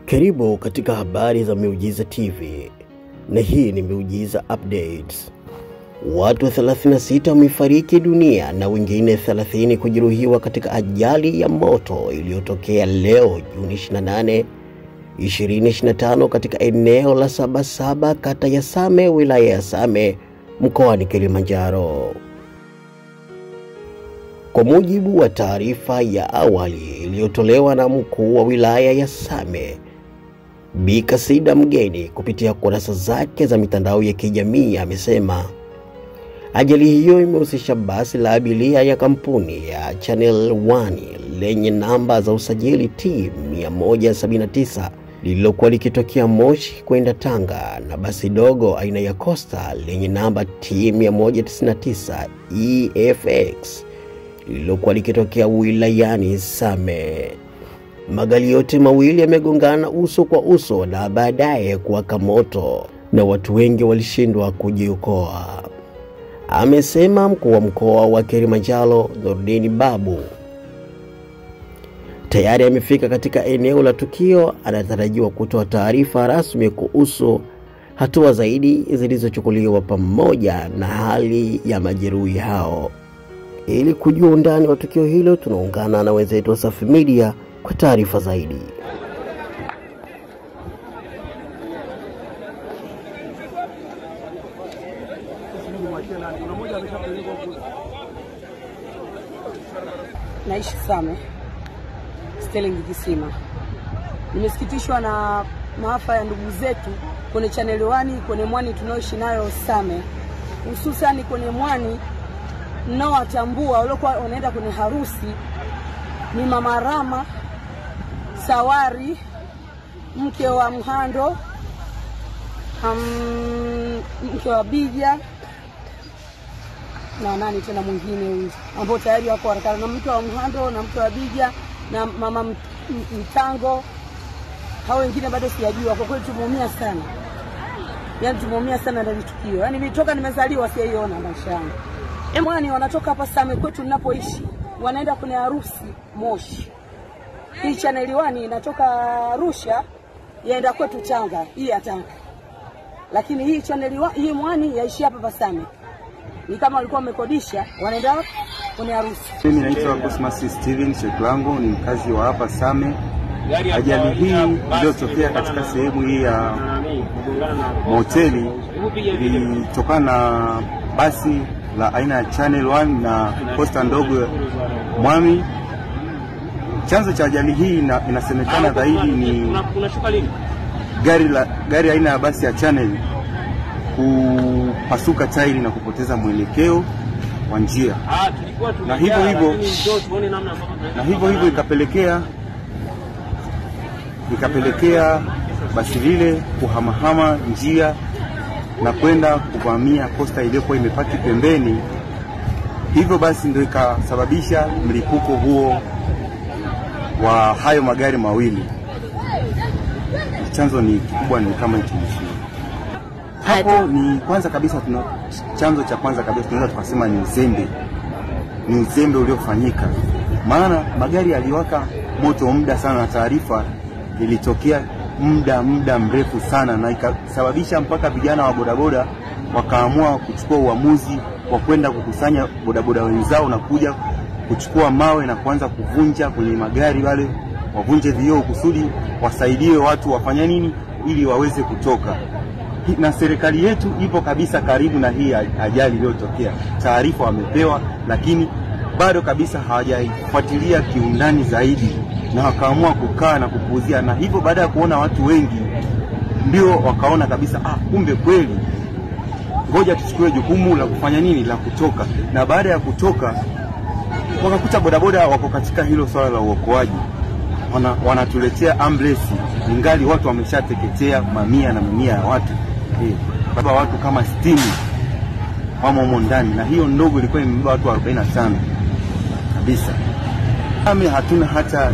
Karibu katika habari za Miujiza TV, na hii ni Miujiza Updates. Watu 36 wamefariki dunia na wengine 30 kujeruhiwa katika ajali ya moto iliyotokea leo Juni 28, 2025 katika eneo la Sabasaba, kata ya Same, wilaya ya Same, mkoani Kilimanjaro. Kwa mujibu wa taarifa ya awali iliyotolewa na mkuu wa wilaya ya Same, Bi Kasida Mgeni, kupitia kurasa zake za mitandao ya kijamii, amesema ajali hiyo imehusisha basi la abiria ya kampuni ya Channel One lenye namba za usajili T179 lililokuwa likitokea Moshi kwenda Tanga, na basi dogo aina ya Costa lenye namba T199 EFX lililokuwa likitokea wilayani Same. Magari yote mawili yamegongana uso kwa uso na baadaye kuwaka moto, na watu wengi walishindwa kujiokoa, amesema mkuu wa mkoa wa Kilimanjaro Nurdin Babu. Tayari amefika katika eneo la tukio, anatarajiwa kutoa taarifa rasmi kuhusu hatua zaidi zilizochukuliwa pamoja na hali ya majeruhi hao. Ili kujua undani wa tukio hilo, tunaungana na wenzetu wa Safi Media kwa taarifa zaidi. Naishi Same, Sterling Kisima. Nimesikitishwa na maafa ya ndugu zetu kwenye Channel One, kwenye mwani tunaoishi nayo Same, hususan kwenye mwani mnaowatambua waliokuwa wanaenda kwenye harusi ni Mama Rama Sawari, mke wa Mhando, mke wa Bija, na nani tena mwingine huyu ambao tayari wako harakati, na mke wa Mhando na mke wa Bija na mama Mtango. Hao wengine bado sijajua. Kwa kweli tumeumia sana, yani tumeumia sana na tukio. Yani nimetoka, nimezaliwa sijaiona maisha yangu. Mwani wanatoka hapa Same kwetu ninapoishi, wanaenda kwenye harusi Moshi. Hii Channel One inatoka Arusha yaenda kwetu Tanga, hii ya Tanga. Lakini hii Channel One, hii mwani yaishi hapa Same. Ni kama walikuwa wamekodisha, wanaenda kwenye harusi. Mimi naitwa Cosmas Steven Sheklango, ni mkazi wa hapa Same. Ajali hii iliyotokea katika sehemu hii ya moteli ilitokana na basi la aina ya Channel One na Costa ndogo Mwami. Chanzo cha ajali hii inasemekana zaidi ni gari aina ya basi ya Channel kupasuka tairi na kupoteza mwelekeo wa njia, na hivyo ikapelekea basi lile kuhamahama njia na kwenda kuvamia Costa iliyokuwa imepaki pembeni. Hivyo basi ndio ikasababisha mlipuko huo wa hayo magari mawili. Chanzo ni kikubwa, ni kama hicho. Hapo ni kwanza kabisa chanzo cha kwanza kabisa tunaweza tukasema ni uzembe uliofanyika. Maana magari yaliwaka moto muda sana, na taarifa ilitokea muda mrefu sana, na ikasababisha mpaka vijana wa bodaboda wakaamua kuchukua uamuzi wa kwenda kukusanya bodaboda wenzao na kuja kuchukua mawe na kuanza kuvunja kwenye magari wale, wavunje vioo kusudi wasaidie watu wafanya nini ili waweze kutoka. Na serikali yetu ipo kabisa karibu na hii ajali iliyotokea. Taarifa wamepewa, lakini bado kabisa hawajaifuatilia kiundani zaidi, na wakaamua kukaa na kupuuzia. Na hivyo baada ya kuona watu wengi, ndio wakaona kabisa kumbe kweli ngoja tuchukue jukumu la kufanya nini, la kutoka. Na baada ya kutoka wakakuta bodaboda wako katika hilo swala la uokoaji, wanatuletea ambulance ingali watu wameshateketea, mamia na mamia ya watu. Baba watu kama 60 wamo ndani, na hiyo ndogo ilikuwa imebeba watu 45 kabisa. Kama hatuna hata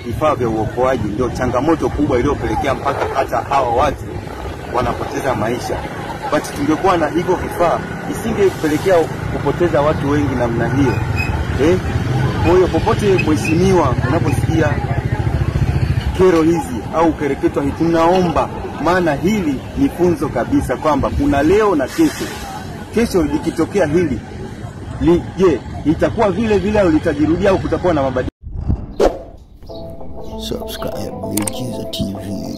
vifaa vya uokoaji, ndio changamoto kubwa iliyopelekea mpaka hata hawa watu wanapoteza maisha. Basi tungekuwa na hivyo vifaa, isingepelekea kupoteza watu wengi namna hiyo. Kwa hiyo popote mheshimiwa unaposikia kero hizi au kereketwa hii, tunaomba, maana hili ni funzo kabisa kwamba kuna leo na kesho. Kesho likitokea hili, je, itakuwa vile vile au litajirudia au kutakuwa na mabadiliko? Subscribe Miujiza TV.